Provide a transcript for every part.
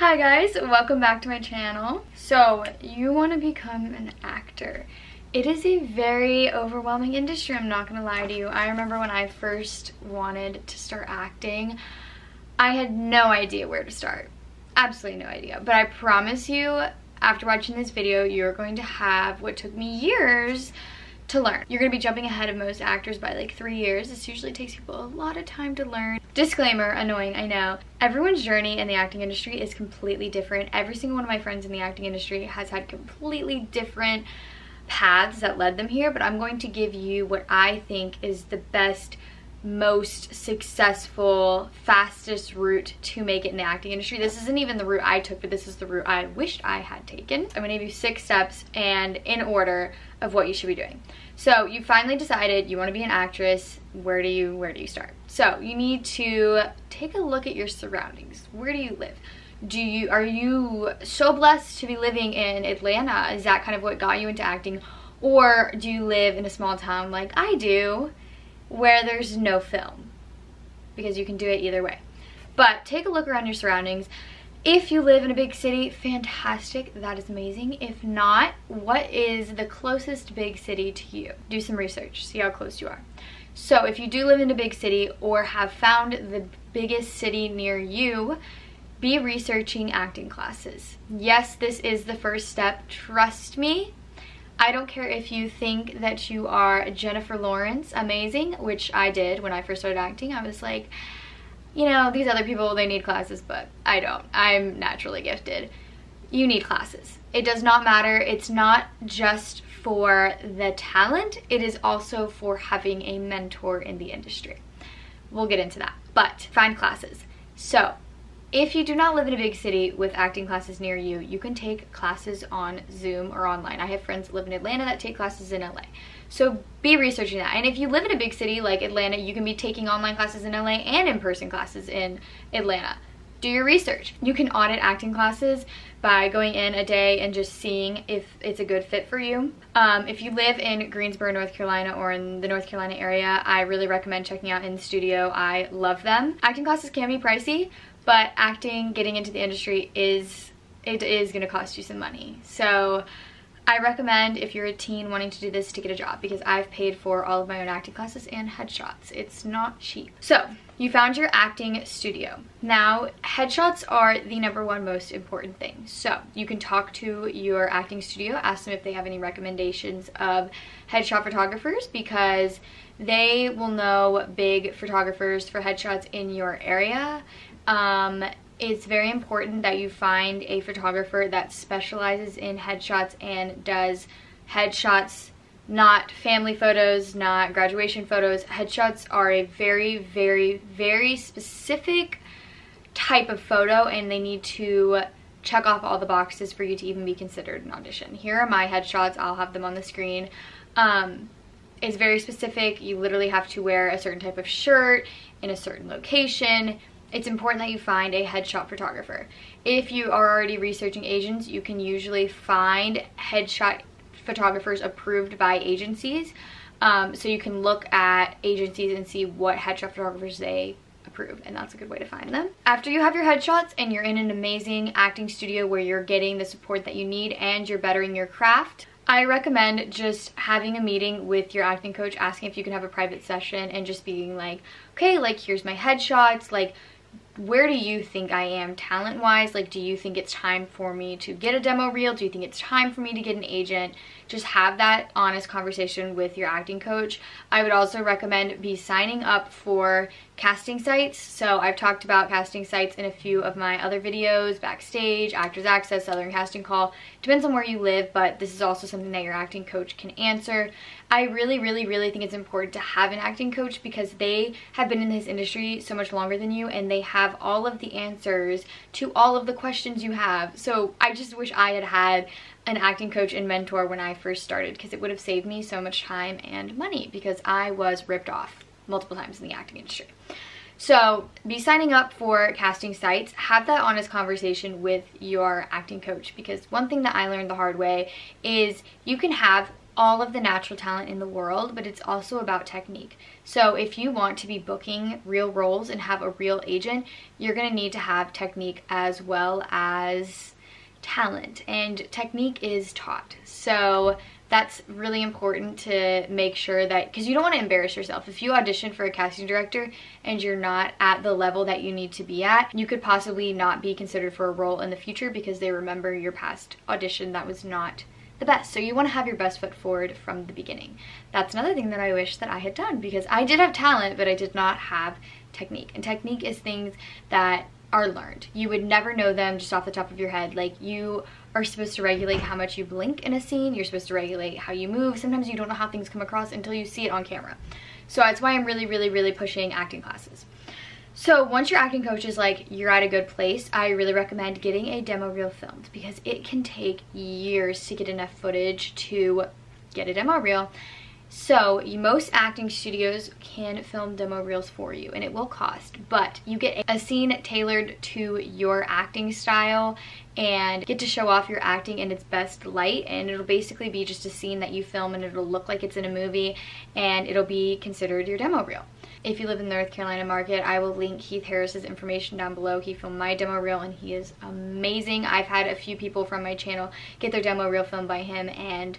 Hi guys, welcome back to my channel. So, you want to become an actor. It is a very overwhelming industry, I'm not gonna lie to you. I remember when I first wanted to start acting, I had no idea where to start. Absolutely no idea. But I promise you, after watching this video, you're going to have what took me years to learn. You're gonna be jumping ahead of most actors by like 3 years. This usually takes people a lot of time to learn. Disclaimer, annoying, I know. Everyone's journey in the acting industry is completely different. Every single one of my friends in the acting industry has had completely different paths that led them here, but I'm going to give you what I think is the best, most successful, fastest route to make it in the acting industry. This isn't even the route I took, but this is the route I wished I had taken. I'm gonna give you 6 steps and in order of what you should be doing. So you finally decided you want to be an actress. Where do you start? So you need to take a look at your surroundings. Where do you live? Are you so blessed to be living in Atlanta? Is that kind of what got you into acting? Or do you live in a small town like I do, where there's no film? Because you can do it either way. But take a look around your surroundings. If you live in a big city, fantastic, that is amazing. If not, what is the closest big city to you? Do some research, see how close you are. So if you do live in a big city or have found the biggest city near you, be researching acting classes. Yes, this is the first step, trust me. I don't care if you think that you are Jennifer Lawrence, amazing, which I did when I first started acting. I was like, you know, these other people, they need classes, but I don't. I'm naturally gifted. You need classes. It does not matter. It's not just for the talent. It is also for having a mentor in the industry. We'll get into that, but find classes. So, if you do not live in a big city with acting classes near you, you can take classes on Zoom or online. I have friends that live in Atlanta that take classes in LA. So be researching that. And if you live in a big city like Atlanta, you can be taking online classes in LA and in-person classes in Atlanta. Do your research. You can audit acting classes by going in a day and just seeing if it's a good fit for you. If you live in Greensboro, North Carolina, or in the North Carolina area, I really recommend checking out In Studio. I love them. Acting classes can be pricey, but acting, getting into the industry is gonna cost you some money. So I recommend, if you're a teen wanting to do this, to get a job, because I've paid for all of my own acting classes and headshots. It's not cheap. So you found your acting studio. Now, headshots are the #1 most important thing. So you can talk to your acting studio, ask them if they have any recommendations of headshot photographers, because they will know big photographers for headshots in your area. It's very important that you find a photographer that specializes in headshots and does headshots, not family photos, not graduation photos. Headshots are a very, very, very specific type of photo, and they need to check off all the boxes for you to even be considered an audition. Here are my headshots. I'll have them on the screen. It's very specific. You literally have to wear a certain type of shirt in a certain location. It's important that you find a headshot photographer. If you are already researching agents, you can usually find headshot photographers approved by agencies. So you can look at agencies and see what headshot photographers they approve, and that's a good way to find them. After you have your headshots and you're in an amazing acting studio where you're getting the support that you need and you're bettering your craft, I recommend just having a meeting with your acting coach, asking if you can have a private session, and just being like, okay, like, here's my headshots, like, where do you think I am talent-wise? Like, do you think it's time for me to get a demo reel? Do you think it's time for me to get an agent? Just have that honest conversation with your acting coach. I would also recommend be signing up for casting sites. So I've talked about casting sites in a few of my other videos, Backstage, Actors Access, Southern Casting Call. Depends on where you live, but this is also something that your acting coach can answer. I really, really, really think it's important to have an acting coach, because they have been in this industry so much longer than you, and they have all of the answers to all of the questions you have. So I just wish I had had an acting coach and mentor when I first started, because it would have saved me so much time and money, because I was ripped off multiple times in the acting industry. So be signing up for casting sites. Have that honest conversation with your acting coach, because one thing that I learned the hard way is you can have all of the natural talent in the world, but it's also about technique. So if you want to be booking real roles and have a real agent, you're going to need to have technique as well as talent, and technique is taught. So that's really important to make sure that, because you don't want to embarrass yourself. If you audition for a casting director and you're not at the level that you need to be at, you could possibly not be considered for a role in the future because they remember your past audition that was not the best. So you want to have your best foot forward from the beginning. That's another thing that I wish that I had done, because I did have talent, but I did not have technique. And technique is things that are learned. You would never know them just off the top of your head. Like, you are supposed to regulate how much you blink in a scene. You're supposed to regulate how you move. Sometimes you don't know how things come across until you see it on camera. So that's why I'm really pushing acting classes. So once your acting coach is like, you're at a good place, I really recommend getting a demo reel filmed, because it can take years to get enough footage to get a demo reel. So most acting studios can film demo reels for you, and it will cost, but you get a scene tailored to your acting style and get to show off your acting in its best light. And it'll basically be just a scene that you film, and it'll look like it's in a movie, and it'll be considered your demo reel. If you live in the North Carolina market, I will link Keith Harris's information down below. He filmed my demo reel and he is amazing. I've had a few people from my channel get their demo reel filmed by him and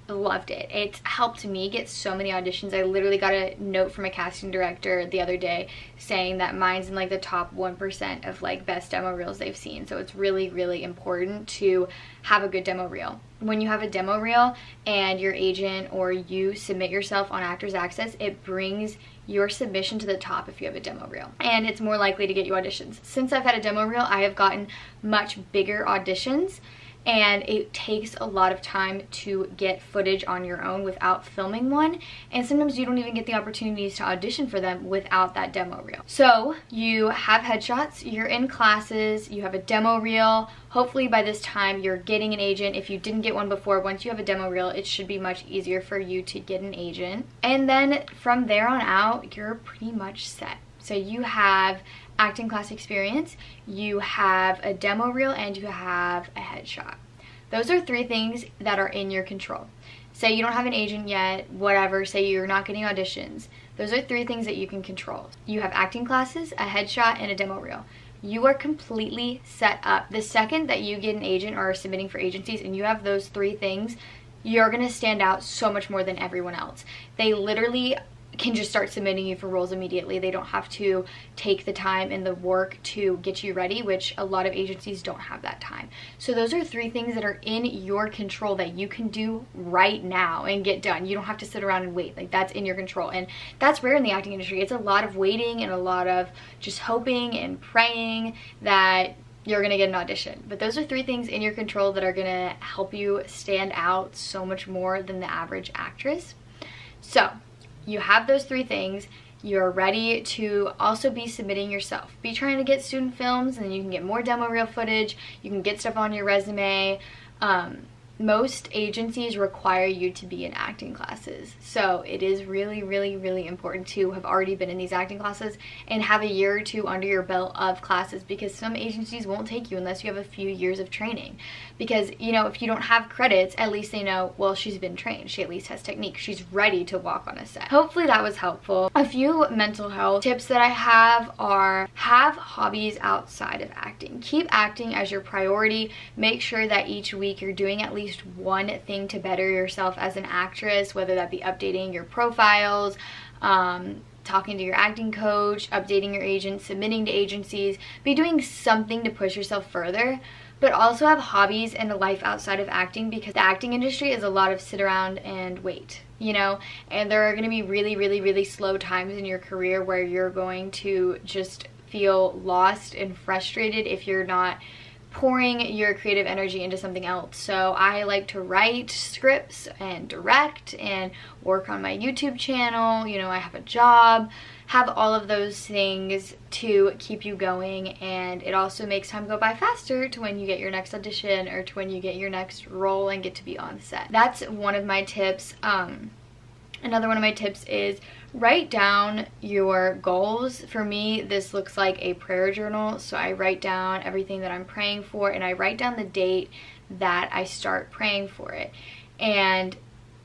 loved it. It's helped me get so many auditions. I literally got a note from a casting director the other day saying that mine's in like the top 1% of like best demo reels they've seen. So it's really important to have a good demo reel. When you have a demo reel and your agent or you submit yourself on Actors Access, it brings your submission to the top if you have a demo reel, and it's more likely to get you auditions. Since I've had a demo reel, I have gotten much bigger auditions, and it takes a lot of time to get footage on your own without filming one, and sometimes you don't even get the opportunities to audition for them without that demo reel. So you have headshots, you're in classes, you have a demo reel. Hopefully by this time you're getting an agent. If you didn't get one before, once you have a demo reel, it should be much easier for you to get an agent. And then from there on out, you're pretty much set. So you have acting class experience, you have a demo reel, and you have a headshot. Those are 3 things that are in your control. Say you don't have an agent yet, whatever, say you're not getting auditions. Those are 3 things that you can control. You have acting classes, a headshot, and a demo reel. You are completely set up. The second that you get an agent or are submitting for agencies and you have those 3 things, you're gonna stand out so much more than everyone else. They literally can just start submitting you for roles immediately. They don't have to take the time and the work to get you ready, which a lot of agencies don't have that time. So those are 3 things that are in your control that you can do right now and get done. You don't have to sit around and wait. Like, that's in your control, and that's rare in the acting industry. It's a lot of waiting and a lot of just hoping and praying that you're gonna get an audition. But those are 3 things in your control that are gonna help you stand out so much more than the average actress. So you have those 3 things. You're ready to also be submitting yourself. Be trying to get student films, and you can get more demo reel footage. You can get stuff on your resume. Most agencies require you to be in acting classes. So it is really important to have already been in these acting classes and have a year or 2 under your belt of classes, because some agencies won't take you unless you have a few years of training. Because, you know, if you don't have credits, at least they know, well, she's been trained. She at least has technique. She's ready to walk on a set. Hopefully that was helpful. A few mental health tips that I have are: have hobbies outside of acting. Keep acting as your priority. Make sure that each week you're doing at least one thing to better yourself as an actress, whether that be updating your profiles, talking to your acting coach, updating your agent, submitting to agencies. Be doing something to push yourself further, but also have hobbies and a life outside of acting, because the acting industry is a lot of sit around and wait, you know, and there are going to be really slow times in your career where you're going to just feel lost and frustrated if you're not pouring your creative energy into something else. So I like to write scripts and direct and work on my YouTube channel. You know, I have a job, have all of those things to keep you going, and it also makes time go by faster to when you get your next audition or to when you get your next role and get to be on set. That's one of my tips. Another one of my tips is write down your goals. For me, this looks like a prayer journal. So I write down everything that I'm praying for, and I write down the date that I start praying for it. And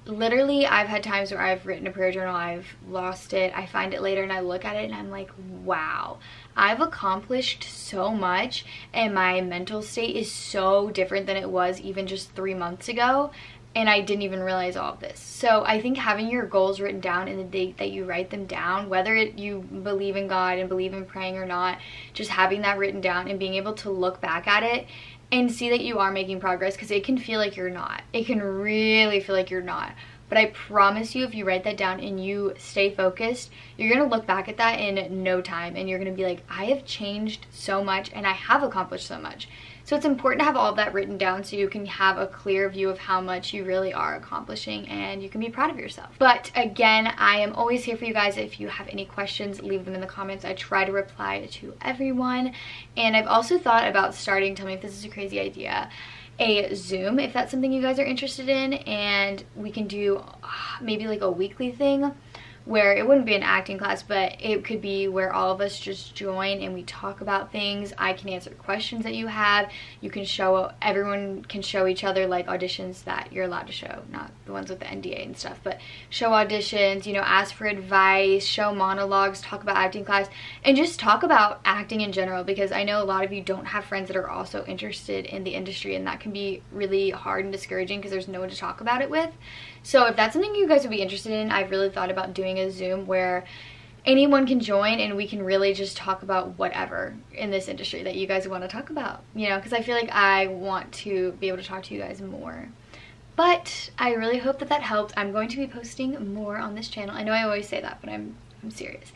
literally I've had times where I've written a prayer journal, I've lost it, I find it later and I look at it and I'm like, wow, I've accomplished so much and my mental state is so different than it was even just 3 months ago, and I didn't even realize all of this. So I think having your goals written down and the date that you write them down, whether you believe in God and believe in praying or not, just having that written down and being able to look back at it and see that you are making progress, because it can feel like you're not. It can really feel like you're not. But I promise you, if you write that down and you stay focused, you're going to look back at that in no time and you're going to be like, I have changed so much and I have accomplished so much. So it's important to have all of that written down so you can have a clear view of how much you really are accomplishing and you can be proud of yourself. But again, I am always here for you guys. If you have any questions, leave them in the comments. I try to reply to everyone. And I've also thought about starting, tell me if this is a crazy idea, a Zoom, if that's something you guys are interested in, and we can do maybe like a weekly thing where it wouldn't be an acting class, but it could be where all of us just join and we talk about things. I can answer questions that you have. You can show, everyone can show each other like auditions that you're allowed to show, not the ones with the NDA and stuff, but show auditions, you know, ask for advice, show monologues, talk about acting class, and just talk about acting in general, because I know a lot of you don't have friends that are also interested in the industry, and that can be really hard and discouraging because there's no one to talk about it with. So if that's something you guys would be interested in, I've really thought about doing a Zoom where anyone can join and we can really just talk about whatever in this industry that you guys want to talk about, you know, because I feel like I want to be able to talk to you guys more. But I really hope that that helped. I'm going to be posting more on this channel. I know I always say that, but I'm serious.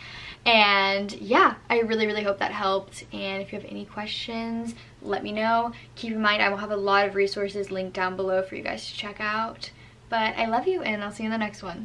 And yeah, I really hope that helped. And if you have any questions, let me know. Keep in mind, I will have a lot of resources linked down below for you guys to check out. But I love you, and I'll see you in the next one.